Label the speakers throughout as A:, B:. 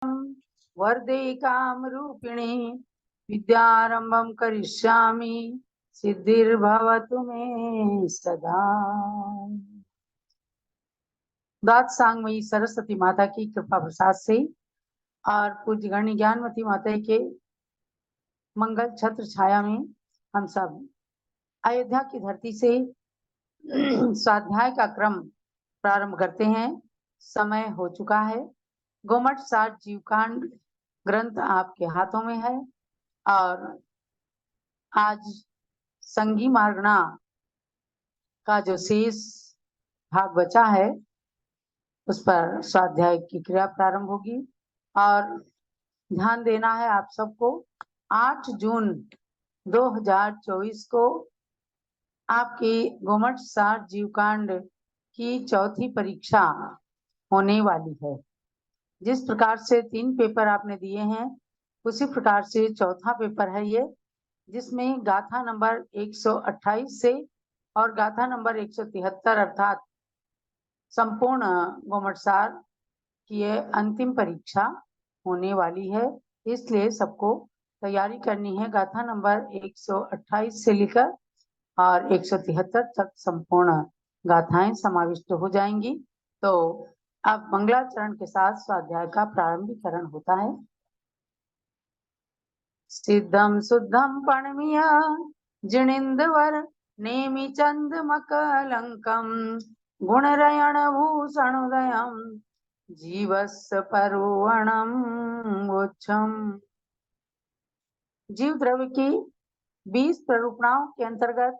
A: वरदे कामरूपिणी विद्यारंभं करिष्यामि सिद्धिर्भवतु मे सदा। द्वादशांगमयी सरस्वती माता की कृपा प्रसाद से और पूज्य गण्य ज्ञानवती माता के मंगल छत्र छाया में हम सब अयोध्या की धरती से स्वाध्याय का क्रम प्रारंभ करते हैं। समय हो चुका है। गोमठ साठ जीवकांड ग्रंथ आपके हाथों में है और आज संगी मार्गणा का जो शेष भाग बचा है उस पर स्वाध्याय की क्रिया प्रारंभ होगी। और ध्यान देना है आप सबको, 8 जून 2024 को आपकी गोमठ साठ जीवकांड की चौथी परीक्षा होने वाली है। जिस प्रकार से 3 पेपर आपने दिए हैं उसी प्रकार से चौथा पेपर है ये, जिसमें गाथा नंबर 128 से और गाथा नंबर 173 अर्थात संपूर्ण गोमठ सार की ये अंतिम परीक्षा होने वाली है। इसलिए सबको तैयारी करनी है। गाथा नंबर 128 से लेकर और 173 तक संपूर्ण गाथाएं समाविष्ट हो जाएंगी। तो अब मंगलाचरण के साथ स्वाध्याय का प्रारंभीकरण होता है। सिद्धम शुद्धम पणमीय जिणेन्द्रवर नेमि चंद मकलंकम गुणरयण भूषणोदयम जीवस्य परुवणम वोच्छम। जीव द्रव्य की 20 प्ररूपणाओं के अंतर्गत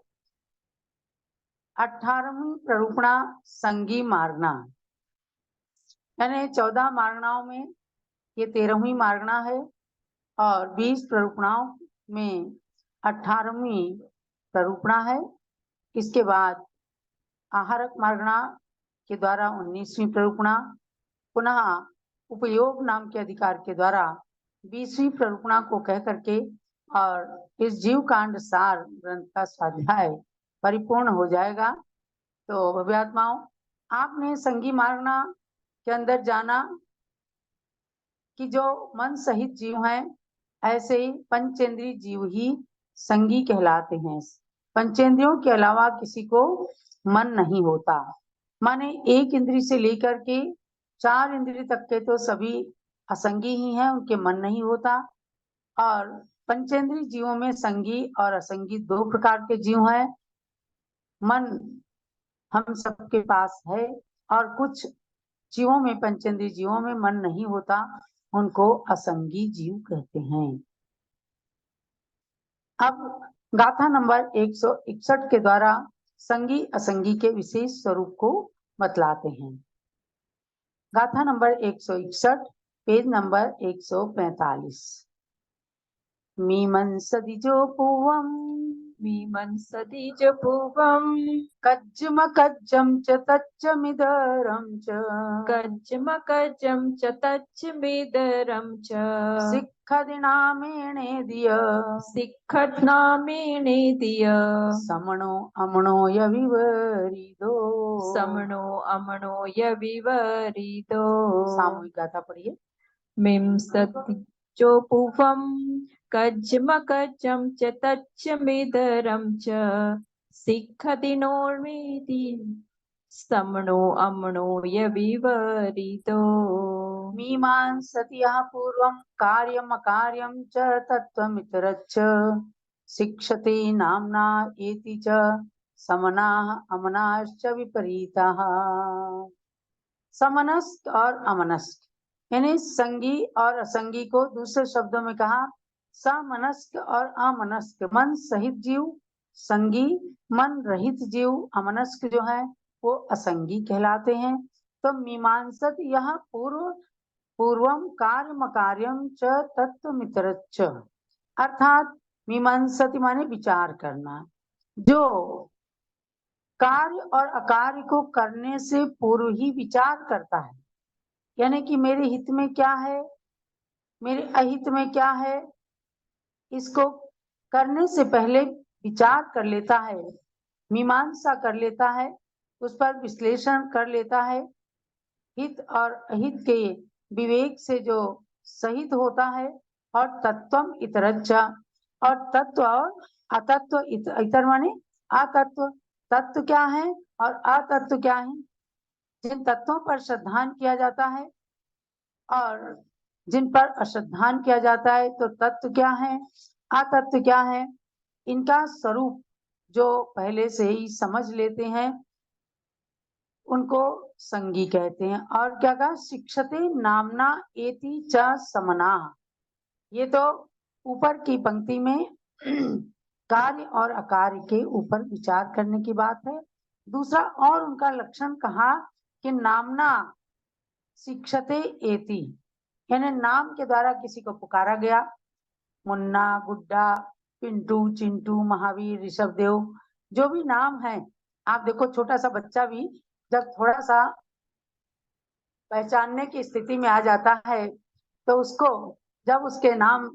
A: 18वीं प्ररूपणा संगी मार्गणा, यानी 14 मार्गणाओं में ये 13वीं मार्गणा है और 20 प्ररूपणाओं में 18वीं प्ररूपणा है। इसके बाद आहारक मार्गणा के द्वारा 19वीं प्ररूपणा, पुनः उपयोग नाम के अधिकार के द्वारा 20वीं प्ररूपणा को कह करके और इस जीव कांड सार ग्रंथ का स्वाध्याय परिपूर्ण हो जाएगा। तो भव्यात्माओं, आपने संगी मार्गणा के अंदर जाना कि जो मन सहित जीव हैं ऐसे ही पंचेंद्रीय जीव ही संगी कहलाते हैं। पंचेंद्रियों के अलावा किसी को मन नहीं होता। माने एक इंद्री से लेकर के 4 इंद्री तक के तो सभी असंगी ही हैं, उनके मन नहीं होता। और पंचेंद्रीय जीवों में संगी और असंगी 2 प्रकार के जीव हैं। मन हम सबके पास है और कुछ जीवों में, पंचेंद्रीय जीवों में मन नहीं होता, उनको असंगी जीव कहते हैं। अब गाथा नंबर 161 के द्वारा संगी असंगी के विशेष स्वरूप को बतलाते हैं। गाथा नंबर 161 पेज नंबर 145। मीमंसदिजो पूवम कज्जम कज्जम च तच्चमिदरम च सिक्खदिनामेणे दिय समणो अमणो यविवरिदो। सामूहिक गाथा पढ़िए।
B: मीमंसदिजोपूवं कज्जम च तच्चमिदरं च सिक्खदिनोर्मेदि समणो अमणो यविवरिदो।
A: मीमांसति यः पूर्वं कार्यम् अकार्यं च तत्त्वमितरच्च शिक्षते नाम्ना एति च समनाः अमनाश्च विपरीताः। समनस्क और अमनस्क यानी संगी और असंगी को दूसरे शब्दों में कहा समनस्क और अमनस्क, मन सहित जीव संगी, मन रहित जीव अमनस्क जो है वो असंगी कहलाते हैं। तो मीमांसत यह पूर्वम कार्यम अकार्यम च तत्त्वमितरच्च, अर्थात मीमांसति माने विचार करना, जो कार्य और अकार्य को करने से पूर्व ही विचार करता है। यानी कि मेरे हित में क्या है, मेरे अहित में क्या है, इसको करने से पहले विचार कर लेता है, मीमांसा कर लेता है, उस पर विश्लेषण कर लेता है। हित और अहित के विवेक से जो सहित होता है। और तत्वम इतरच्च, और तत्व और अतत्व, इतर माने अतत्व। तत्व क्या है और अतत्व क्या है? जिन तत्वों पर श्रद्धान किया जाता है और जिन पर अश्रद्धान किया जाता है, तो तत्व क्या है, अतत्व क्या है, इनका स्वरूप जो पहले से ही समझ लेते हैं उनको संगी कहते हैं। और क्या कहा, शिक्षते नामना एति च समना। ये तो ऊपर की पंक्ति में कार्य और अकार्य के ऊपर विचार करने की बात है। दूसरा और उनका लक्षण कहा कि नामना शिक्षते एति, यानी नाम के द्वारा किसी को पुकारा गया। मुन्ना, गुड्डा, पिंटू, चिंटू, महावीर, ऋषभदेव, जो भी नाम है। आप देखो छोटा सा बच्चा भी जब थोड़ा सा पहचानने की स्थिति में आ जाता है तो उसको जब उसके नाम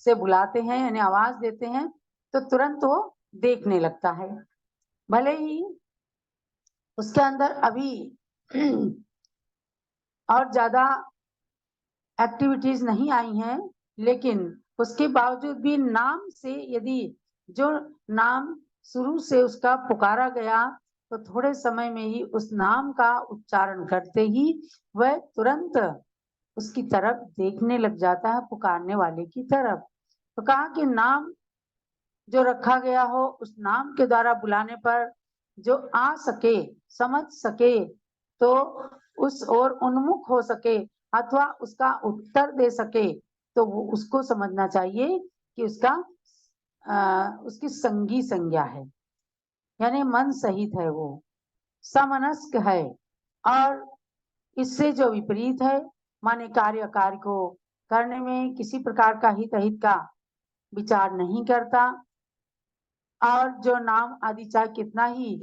A: से बुलाते हैं यानी आवाज देते हैं तो तुरंत वो देखने लगता है। भले ही उसके अंदर अभी और ज्यादा एक्टिविटीज नहीं आई हैं, लेकिन उसके बावजूद भी नाम से यदि जो नाम शुरू से उसका पुकारा गया तो थोड़े समय में ही उस नाम का उच्चारण करते ही वह तुरंत उसकी तरफ देखने लग जाता है, पुकारने वाले की तरफ। तो कहा कि नाम जो रखा गया हो उस नाम के द्वारा बुलाने पर जो आ सके, समझ सके, तो उस ओर उन्मुख हो सके अथवा उसका उत्तर दे सके, तो वो उसको समझना चाहिए कि उसकी संगी संज्ञा है, यानी मन सहित है, वो समनस्क है। और इससे जो विपरीत है, माने कार्य कार्य को करने में किसी प्रकार का हित अहित का विचार नहीं करता, और जो नाम आदि चाहे कितना ही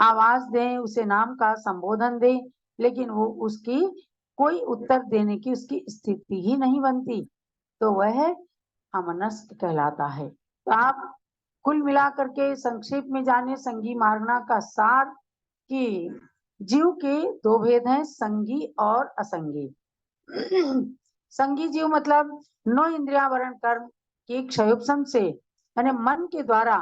A: आवाज दें, उसे नाम का संबोधन दें, लेकिन वो उसकी कोई उत्तर देने की उसकी स्थिति ही नहीं बनती, तो वह अमनस्क कहलाता है। तो आप कुल मिलाकर के संक्षेप में जाने संगी मार्गना का सार कि जीव के दो भेद हैं, संगी और असंगी। संगी जीव मतलब नो इंद्रिया वरण कर्म के क्षयोपम से, यानी मन के द्वारा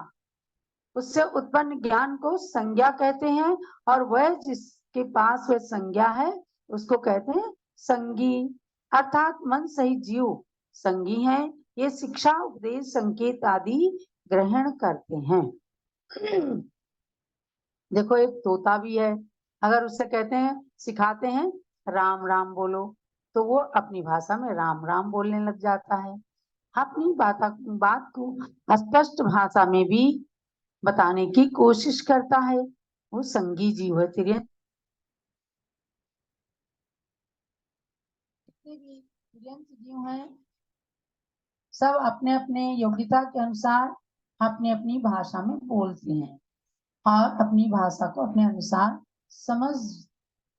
A: उससे उत्पन्न ज्ञान को संज्ञा कहते हैं, और वह जिसके पास वह संज्ञा है उसको कहते हैं संगी। अर्थात मन सहित जीव संगी हैं, ये शिक्षा उपदेश संकेत आदि ग्रहण करते हैं। देखो एक तोता भी है, अगर उससे कहते हैं, सिखाते हैं राम राम बोलो, तो वो अपनी भाषा में राम राम बोलने लग जाता है। अपनी बात को स्पष्ट भाषा में भी बताने की कोशिश करता है, वो संगी जीव है। तिर्यंत जीव है, सब अपने अपने योग्यता के अनुसार अपनी अपनी भाषा में बोलते हैं और अपनी भाषा को अपने अनुसार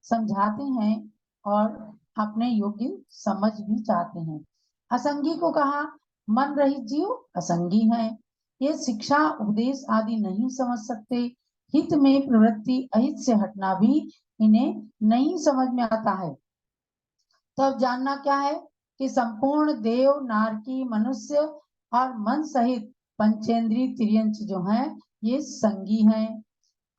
A: समझाते हैं और अपने योग्य समझ भी चाहते हैं। असंगी को कहा मन रहित जीव असंगी है, ये शिक्षा उपदेश आदि नहीं समझ सकते, हित में प्रवृत्ति अहित से हटना भी इन्हें नहीं समझ में आता है। तो अब जानना क्या है कि संपूर्ण देव, नारकी, मनुष्य और मन सहित पंचेंद्रीय तिर्यंच जो हैं ये संगी हैं,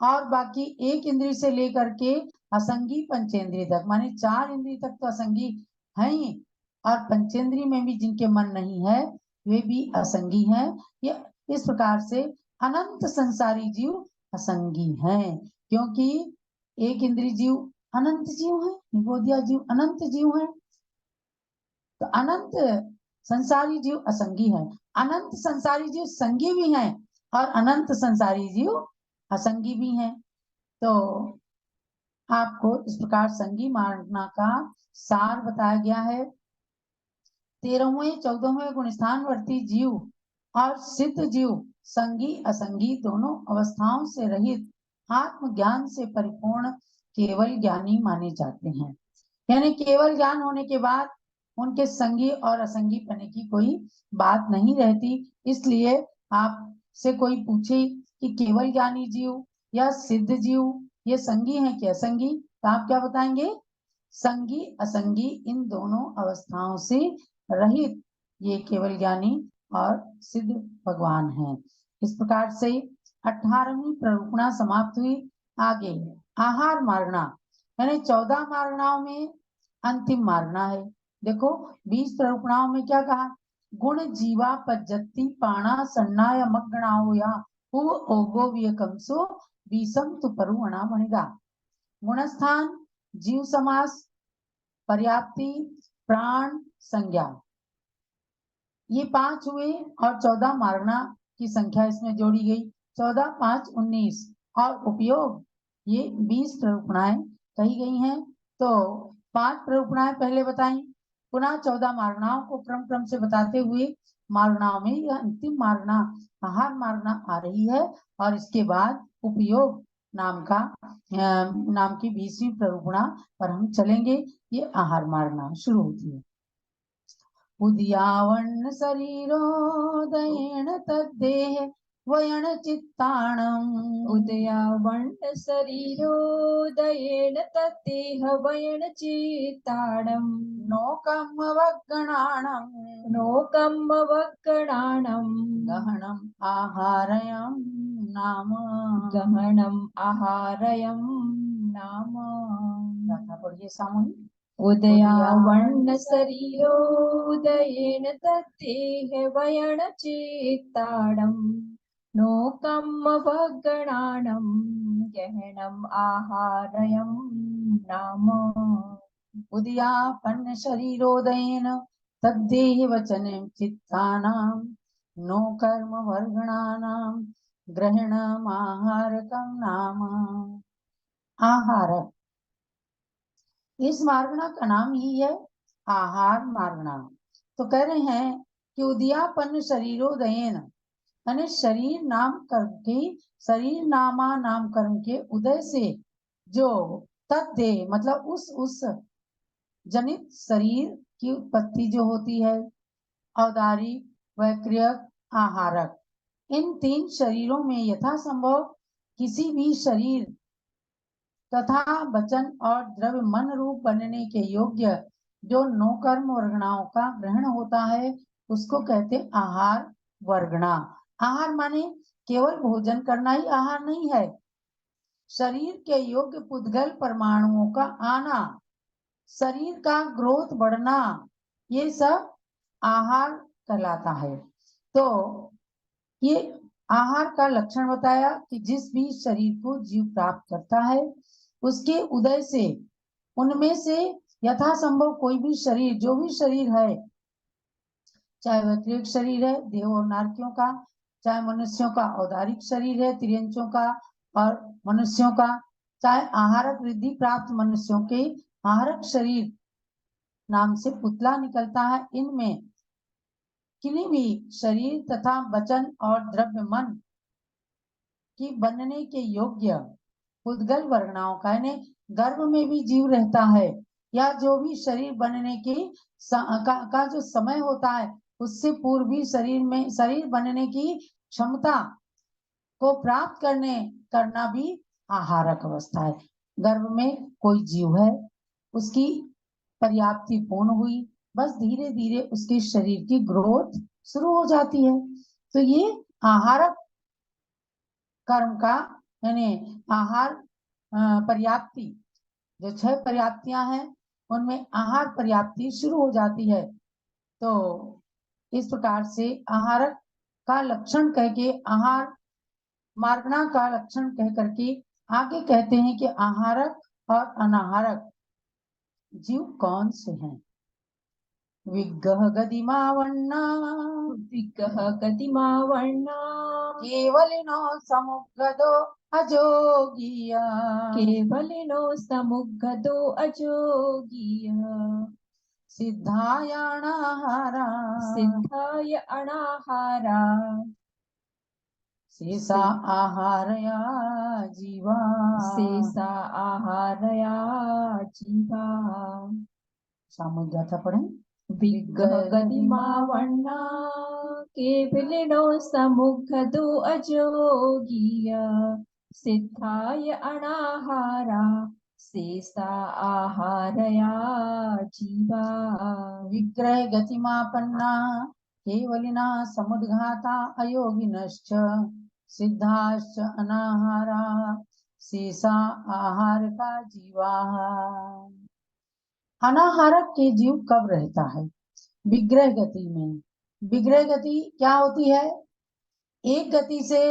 A: और बाकी एक इंद्रिय से लेकर के असंगी पंचेंद्रिय तक, माने 4 इंद्रिय तक तो असंगी हैं ही, और पंचेंद्रिय में भी जिनके मन नहीं है वे भी असंगी हैं। ये इस प्रकार से अनंत संसारी जीव असंगी हैं, क्योंकि एक इंद्रिय जीव अनंत जीव है, निबोधिया जीव अनंत जीव है, तो अनंत संसारी जीव असंगी है। अनंत संसारी जीव संगी भी हैं और अनंत संसारी जीव असंगी भी हैं। तो आपको इस प्रकार संगी मार्गना का सार बताया गया है। 13वें 14वें गुणस्थानवर्ती जीव और सिद्ध जीव संगी असंगी दोनों अवस्थाओं से रहित आत्मज्ञान से परिपूर्ण केवल ज्ञानी माने जाते हैं, यानी केवल ज्ञान होने के बाद उनके संगी और असंगी पने की कोई बात नहीं रहती। इसलिए आपसे कोई पूछे कि केवल ज्ञानी जीव या सिद्ध जीव ये संगी हैं कि असंगी, तो आप क्या बताएंगे? संगी असंगी इन दोनों अवस्थाओं से रहित ये केवल ज्ञानी और सिद्ध भगवान हैं। इस प्रकार से 18वीं प्ररूपणा समाप्त हुई। आगे आहार मार्गणा, यानी 14 मार्गणाओं में अंतिम मार्गणा है। देखो 20 प्ररूपणाओं में क्या कहा, गुण जीवा पज्जति पाणा सन्नाय मग्गणाओ या उव ओगो वियकंसो बीसम तु परुवणा मणिगा। गुणस्थान, जीव समास, पर्याप्ति, प्राण, संज्ञा, ये 5 हुए और 14 मार्गणा की संख्या इसमें जोड़ी गई। 14 5 19 और उपयोग ये 20 प्ररूपणाएं कही गई हैं। तो 5 प्ररूपणाएं पहले बताई, पुनः 14 मार्गणाओं को क्रम से बताते हुए मार्गणाओं में यह अंतिम मार्गणा आहार मार्गणा आ रही है। और इसके बाद उपयोग नाम की 20वीं प्ररूपणा पर हम चलेंगे। ये आहार मार्गणा शुरू होती है। उद्यावर्ण शरीरोदयेन तद्देह वयन चित्ताणम्।
B: उदयावर्ण शरीरोदयेन तद्देह वयन चित्ताणम्।
A: नोकम् वग्गणाणम्
B: नोकम् वग्गणाणम्।
A: गहनम् आहारयम् नाम।
B: गहनम् आहारयम् नाम।
A: गाथा पढ़िए सामूहिक।
B: उदयावर्ण शरीरोदयेन तद्देह वयन चित्ताणम्। नोकम् वग्गणाणम् गहनम् आहारयम् नाम।
A: उद्यापन्न शरीरोदयेन तद्देह वचनं चित्तानां नो कर्म वर्गणानां ग्रहणमाहारकं नाम। आहारक, इस मार्गणा का नाम ही है आहार मार्गणा। तो कह रहे हैं कि उद्यापन्न शरीरोदयेन, यानी शरीर नाम कर्म के उदय से जो तद्देह मतलब उस जनित शरीर की उत्पत्ति जो होती है, औदारिक, वैक्रियक, आहारक, इन 3 शरीरों में यथासंभव किसी भी शरीर तथा वचन और द्रव्य मन रूप बनने के योग्य जो 9 कर्म वर्गणाओं का ग्रहण होता है उसको कहते आहार वर्गणा। आहार माने केवल भोजन करना ही आहार नहीं है, शरीर के योग्य पुद्गल परमाणुओं का आना, शरीर का ग्रोथ बढ़ना, ये सब आहार कहलाता है। तो ये आहार का लक्षण बताया कि जिस भी शरीर को जीव प्राप्त करता है उसके उदय से उनमें से यथासंभव कोई भी शरीर, जो भी शरीर है, चाहे वैक्रियक शरीर है देव और नारकियों का, चाहे मनुष्यों का औदारिक शरीर है तिर्यंचों का और मनुष्यों का, चाहे आहारक वृद्धि प्राप्त मनुष्यों के आहारक शरीर नाम से पुतला निकलता है, इनमें किन्हीं भी शरीर तथा वचन और द्रव्य मन की बनने के योग्य पुद्गल वर्गणाओं का, यानी गर्भ में भी जीव रहता है या जो भी शरीर बनने की का जो समय होता है उससे पूर्व भी शरीर बनने की क्षमता को प्राप्त करना भी आहारक अवस्था है। गर्भ में कोई जीव है, उसकी पर्याप्ति पूर्ण हुई, बस धीरे धीरे उसके शरीर की ग्रोथ शुरू हो जाती है। तो ये आहारक कर्म का यानी आहार पर्याप्ति, जो 6 पर्याप्तियां हैं उनमें आहार पर्याप्ति शुरू हो जाती है। तो इस प्रकार से आहारक का लक्षण कह के, आहार मार्गणा का लक्षण कह करके आगे कहते हैं कि आहारक और अनाहारक जीव कौन से हैं। विग्गह गदिमावण्णा
B: विग्गह गदिमावण्णा
A: केवलिनो समुद्गदो अजोगिया।
B: केवलिनो समुद्गदो अजोगिया।
A: सिद्धाय अनाहारा
B: सिद्धाय अनाहारा
A: शेषा आहारया जीवा।
B: शेषा आहारया जीवा।
A: सामूहिक गाथा पढ़ें।
B: विग्गह गदिमावण्णा केवलिनो समुद्गदो अजोगिया। सिद्धाय अनाहारा शेषा आहारया जीवा
A: विग्रह गतिमापन्ना केवलिना समुद्घाता अयोगिनश्च सिद्धाश्च अनाहारा शेषा आहार का जीवा। अनाहारक के जीव कब रहता है? विग्रह गति में। विग्रह गति क्या होती है? एक गति से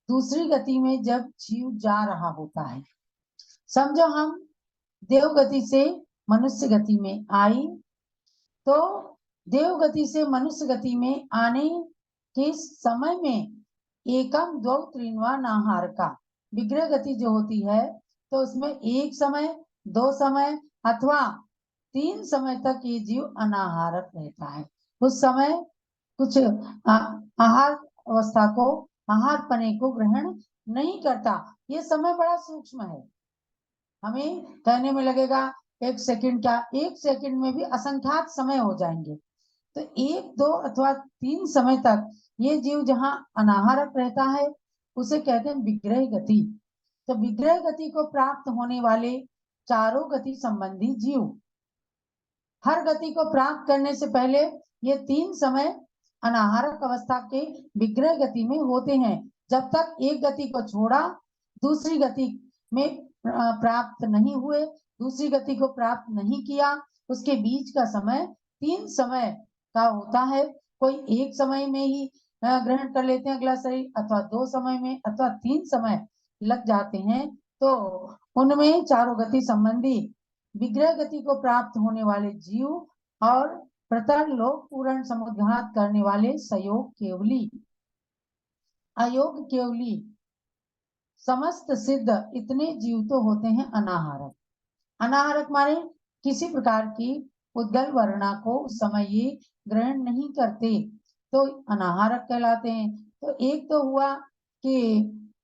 A: दूसरी गति में जब जीव जा रहा होता है। समझो हम देव गति से मनुष्य गति में आई, तो देव गति से मनुष्य गति में आने के समय में एकम द्वौ त्रिन्वा नाहार का विग्रह गति जो होती है, तो उसमें एक समय, दो समय अथवा 3 समय तक ये जीव अनाहारक रहता है। उस समय कुछ आहार अवस्था को, आहार पने को ग्रहण नहीं करता। ये समय बड़ा सूक्ष्म है, हमें कहने में लगेगा 1 सेकंड, क्या 1 सेकंड में भी असंख्यात समय हो जाएंगे। तो 1, 2 अथवा 3 समय तक ये जीव जहाँ अनाहारक रहता है उसे कहते हैं विग्रह गति। तो विग्रह गति को प्राप्त होने वाले चारों गति संबंधी जीव हर गति को प्राप्त करने से पहले ये 3 समय अनाहारक अवस्था के विग्रह गति में होते हैं। जब तक एक गति को छोड़ा, दूसरी गति में प्राप्त नहीं हुए, दूसरी गति को प्राप्त नहीं किया, उसके बीच का समय 3 समय का होता है। कोई एक समय में ही ग्रहण कर लेते हैं अगला शरीर, अथवा 2 समय में, अथवा 3 समय लग जाते हैं। तो उनमें चारों गति संबंधी विग्रह गति को प्राप्त होने वाले जीव और प्रतर लोक पूर्ण समुद्घात करने वाले सयोग केवली, अयोग केवली, समस्त सिद्ध इतने जीव तो होते हैं अनाहारक। अनाहारक माने किसी प्रकार की उद्गल वर्णा को उस समय ये ग्रहण नहीं करते, तो अनाहारक कहलाते हैं। तो एक तो हुआ कि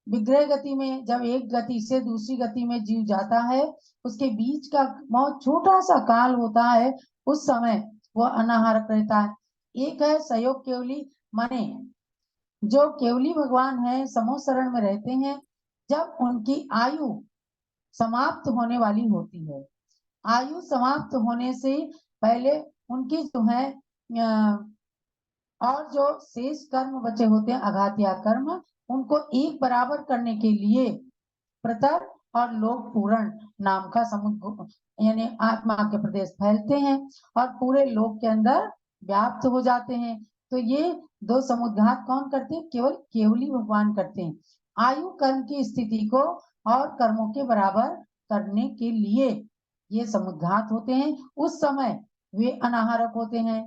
A: विग्रह गति में जब एक गति से दूसरी गति में जीव जाता है, उसके बीच का बहुत छोटा सा काल होता है, उस समय वह अनाहारक रहता है। एक है सयोग केवली, माने जो केवली भगवान है समूह शरण में रहते हैं, जब उनकी आयु समाप्त होने वाली होती है, आयु समाप्त होने से पहले उनकी जो है और जो शेष कर्म बचे होते हैं अघातिया कर्म, उनको एक बराबर करने के लिए प्रतर और लोक पूरण नाम का समुद्र यानी आत्मा के प्रदेश फैलते हैं और पूरे लोक के अंदर व्याप्त हो जाते हैं। तो ये 2 समुद्घात कौन करते हैं? केवल केवली भगवान करते हैं। आयु कर्म की स्थिति को और कर्मों के बराबर करने के लिए ये समुद्घात होते हैं। उस समय वे अनाहारक होते हैं।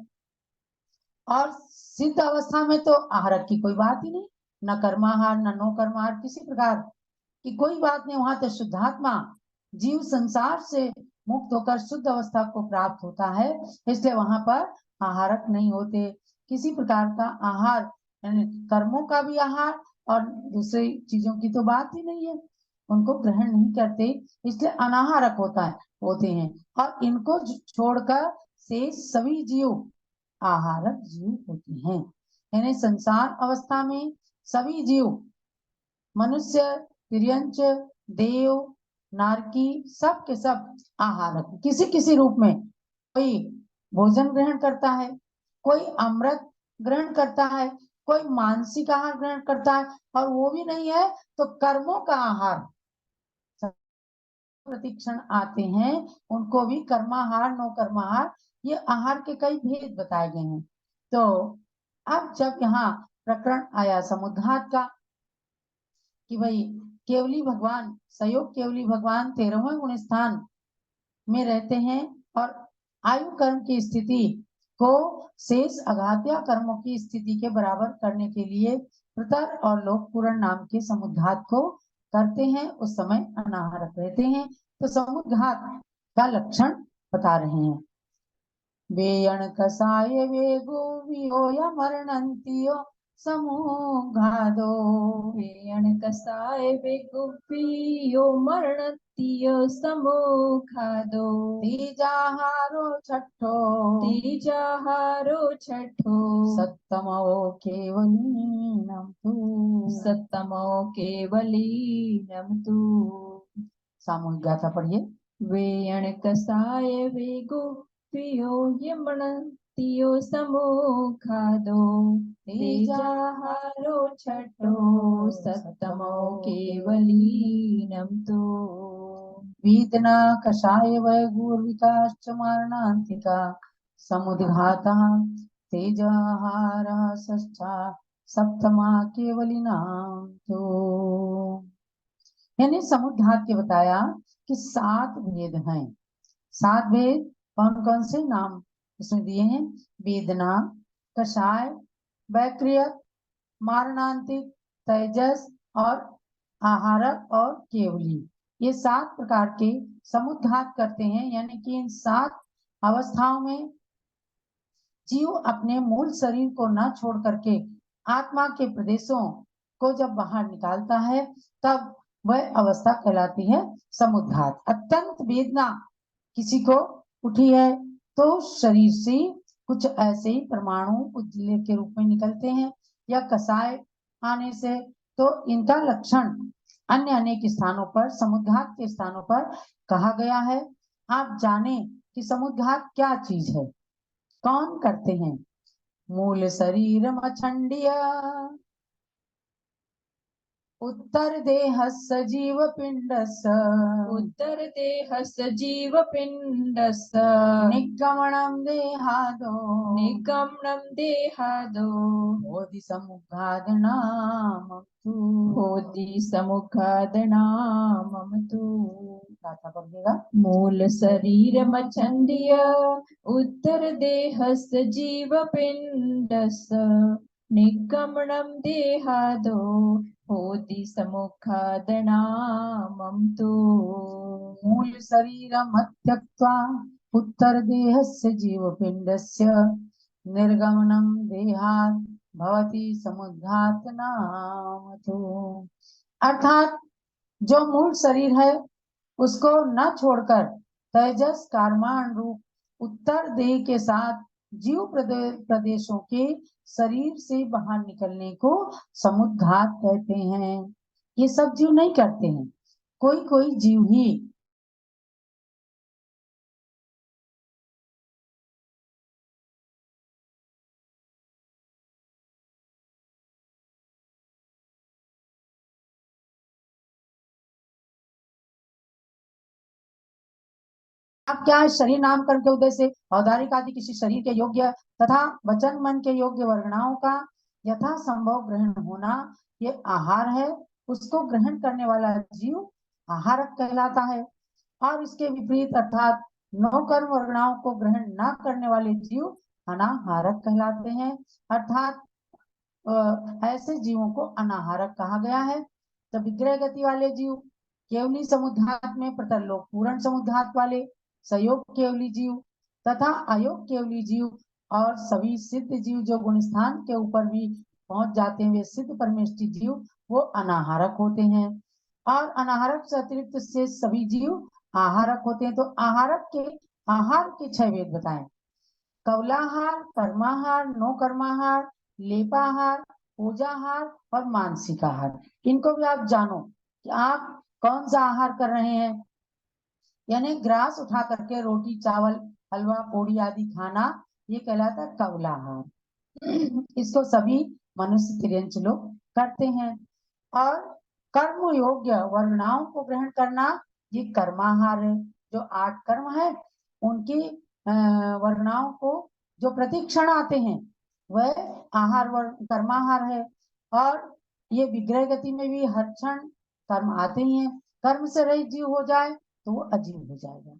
A: और सिद्ध अवस्था में तो आहारक की कोई बात ही नहीं, न कर्माहार न नो कर्माहार, किसी प्रकार की कोई बात नहीं। वहां तो शुद्धात्मा जीव संसार से मुक्त होकर शुद्ध अवस्था को प्राप्त होता है, इसलिए वहां पर आहारक नहीं होते। किसी प्रकार का आहार, कर्मों का भी आहार और दूसरी चीजों की तो बात ही नहीं है, उनको ग्रहण नहीं करते, इसलिए अनाहारक होते हैं। और इनको छोड़कर शेष सभी जीव आहारक जीव होते हैं। यानी संसार अवस्था में सभी जीव, मनुष्य, तिर्यंच, देव, नारकी, सब के सब आहारक किसी किसी रूप में। कोई भोजन ग्रहण करता है, कोई अमृत ग्रहण करता है, कोई मानसिक आहार ग्रहण करता है, और वो भी नहीं है तो कर्मों का आहार प्रतिक्षण आते हैं, उनको भी कर्माहार नो कर्माहार, ये आहार के कई भेद बताए गए हैं। तो अब जब यहाँ प्रकरण आया समुद्घात का कि भाई केवली भगवान, सयोग केवली भगवान 13वें गुण स्थान में रहते हैं और आयु कर्म की स्थिति को शेष अघात्या कर्मों की स्थिति के बराबर करने के लिए प्रतर और लोक पूर्ण नाम के समुद्घात को करते हैं, उस समय अनाहारक रहते हैं। तो समुद्घात का लक्षण बता रहे हैं। वेयण कसाय वेगो वियो या मरणंतियो समुद्घातो,
B: वेयण कसाय वेगुपियो मरणतियो समुद्घातो,
A: तीजाहारो छठो
B: तीजाहारो छठो
A: सत्तमो केवलीनम तु,
B: सत्तमो केवलीनम तु।
A: सामूहिक गाथा पढ़िए।
B: वेयण कसाय वेगुप्पियो यमणतियो समो खादो तेजाहारो छठो सत्तमो केवलीनं तो
A: वेदना कषाय वैगुर्विकाश्च मारणान्तिका समुद्घाता तेजाहारः षष्ठा सप्तमा केवलिनां तो। यानी समुद्घात के बताया कि 7 भेद हैं। 7 भेद कौन कौन से नाम इसमें दिए हैं? वेदना, कषाय, वैक्रियक, मारणांतिक, तेजस और आहारक और केवली। ये 7 प्रकार के समुद्घात करते हैं। यानी कि इन 7 अवस्थाओं में जीव अपने मूल शरीर को न छोड़ करके आत्मा के प्रदेशों को जब बाहर निकालता है तब वह अवस्था कहलाती है समुद्घात। अत्यंत वेदना किसी को उठी है तो शरीर से कुछ ऐसे ही परमाणु उजले के रूप में निकलते हैं, या कसाय आने से, तो इनका लक्षण अन्य अनेक स्थानों पर समुद्घात के स्थानों पर कहा गया है। आप जाने कि समुद्घात क्या चीज है, कौन करते हैं? मूल शरीर मछंडिया उत्तर देह सजीव पिंडस
B: उत्तर देह सजीव पिंडस
A: निगमनम देहादो
B: निगमनं देहादो
A: बोधि समुखादनाम तू।
B: होति समुखादनामम तु
A: गाथा पढ़िएगा।
B: मूल शरीर मछंडिय उत्तर देह सजीव पिंडस निगमनं देहादो होति समुखादनामं तु
A: मूल शरीरम त्यक्त्वा उत्तर देहस्य जीवपिंडस्य निर्गमनम देहात् भवति समुद्घातनामतो। अर्थात जो मूल शरीर है उसको न छोड़कर तेजस कारमान रूप उत्तर देह के साथ जीव प्रदेशों के शरीर से बाहर निकलने को समुद्घात कहते हैं। ये सब जीव नहीं करते हैं, कोई कोई जीव ही। अब क्या है, शरीर नामकरण के उद्देश्य से औदारिक आदि किसी शरीर के योग्य तथा वचन मन के योग्य वर्गणाओं का यथा संभव ग्रहण होना ये आहार है। उसको ग्रहण करने वाला जीव आहारक कहलाता है। और इसके विपरीत अर्थात 9 कर्म वर्गणाओं को ग्रहण न करने वाले जीव अनाहारक कहलाते हैं। अर्थात ऐसे जीवों को अनाहारक कहा गया है। तो विग्रह गति वाले जीव, केवली समुद्घात में प्रतरलोक पूर्ण समुद्घात वाले, संयोग केवली जीव तथा अयोग केवली जीव और सभी सिद्ध जीव जो गुण स्थान के ऊपर भी पहुंच जाते हैं, वे सिद्ध परमेष्टि जीव, वो अनाहारक होते हैं। और अनाहारक से अतिरिक्त से सभी जीव आहारक होते हैं। तो आहार के 6 भेद बताएं। कौलाहार, कर्माहार, नो कर्माहार, लेपाहार, पूजाहार और मानसिक आहार। इनको भी आप जानो कि आप कौन सा आहार कर रहे हैं। यानी ग्रास उठा करके रोटी चावल हलवा पूड़ी आदि खाना, ये कहलाता है कौलाहार। इसको सभी मनुष्य तिर्यंच लोग करते हैं। और कर्म योग्य वर्गणाओं को ग्रहण करना ये कर्माहार है। जो 8 कर्म है उनकी वर्गणाओं को जो प्रतिक्षण आते हैं वह आहार कर्माहार है। और ये विग्रह गति में भी हर क्षण कर्म आते ही हैं। कर्म से रहित जीव हो जाए तो वो अजीव हो जाएगा।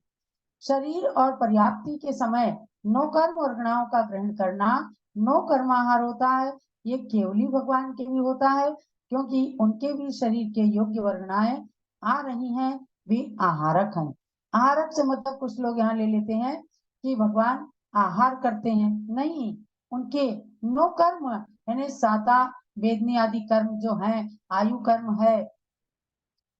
A: शरीर और पर्याप्ति के समय 9 कर्म वर्गणाओं का ग्रहण करना 9 कर्माहार होता है। ये केवली भगवान के भी होता है, क्योंकि उनके भी शरीर के योग्य वर्गणाएं आ रही हैं, वे आहारक हैं। आहारक से मतलब कुछ लोग यहाँ ले लेते हैं कि भगवान आहार करते हैं, नहीं, उनके 9 कर्म यानी साता वेदनी आदि कर्म जो हैं, आयु कर्म है,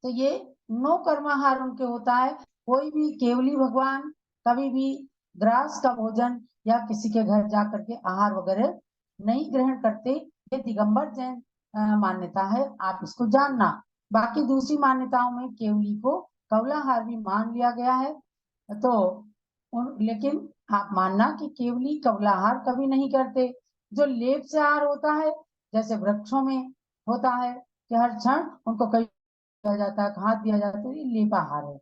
A: तो ये 9 कर्माहार उनके होता है। कोई भी केवली भगवान कभी भी ग्रास का भोजन या किसी के घर जा करके आहार वगैरह नहीं ग्रहण करते। ये दिगंबर जैन मान्यता है, आप इसको जानना। बाकी दूसरी मान्यताओं में केवली को कवलाहार भी मान लिया गया है। तो लेकिन आप मानना कि केवली कवलाहार कभी नहीं करते। जो लेप से आहार होता है, जैसे वृक्षों में होता है कि हर क्षण उनको कहीं दिया जाता है, खाद दिया जाता है, ये लेपाहार है।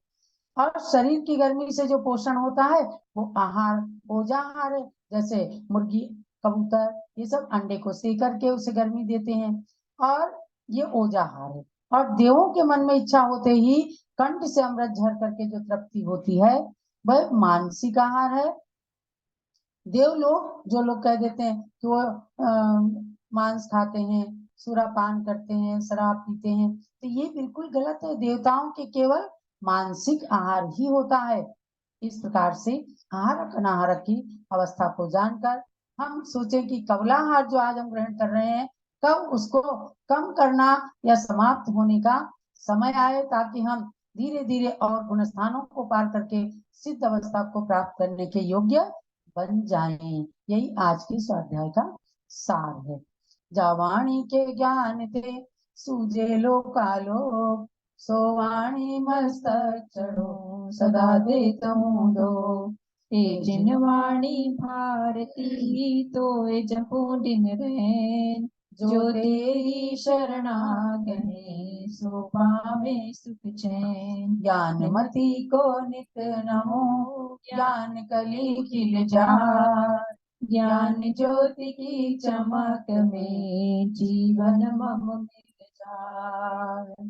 A: और शरीर की गर्मी से जो पोषण होता है वो आहार ओजाहार है। जैसे मुर्गी, कबूतर, ये सब अंडे को सेक करके उसे गर्मी देते हैं, और ये ओजाहार है। और देवों के मन में इच्छा होते ही कंठ से अमृत झर करके जो तृप्ति होती है वह मानसिक आहार है। देव लोग, जो लोग कह देते हैं कि वो मांस खाते हैं, सुरापान करते हैं, शराब पीते हैं, तो ये बिल्कुल गलत है। देवताओं के केवल मानसिक आहार ही होता है। इस प्रकार से आहारक अनाहारक की अवस्था को जानकर हम सोचें कि कवलाहार जो आज हम ग्रहण कर रहे हैं, कब उसको कम करना या समाप्त होने का समय आए, ताकि हम धीरे धीरे और गुण स्थानों को पार करके सिद्ध अवस्था को प्राप्त करने के योग्य बन जाएं। यही आज के स्वाध्याय का सार है। जावाणी के ज्ञान ते सूझे लोकालोक, सोवाणी मस्तक चढ़ो सदा देतहूँ दो।
B: ते जिन वाणी भारती तोय जपो दिन रैन, जो तेरी शरणागणे सो पावे सुख चैन।
A: ज्ञानमति को नित नमो, ज्ञान कली खिल जाए,
B: ज्ञान ज्योति की चमक में जीवन मम मिल जाए।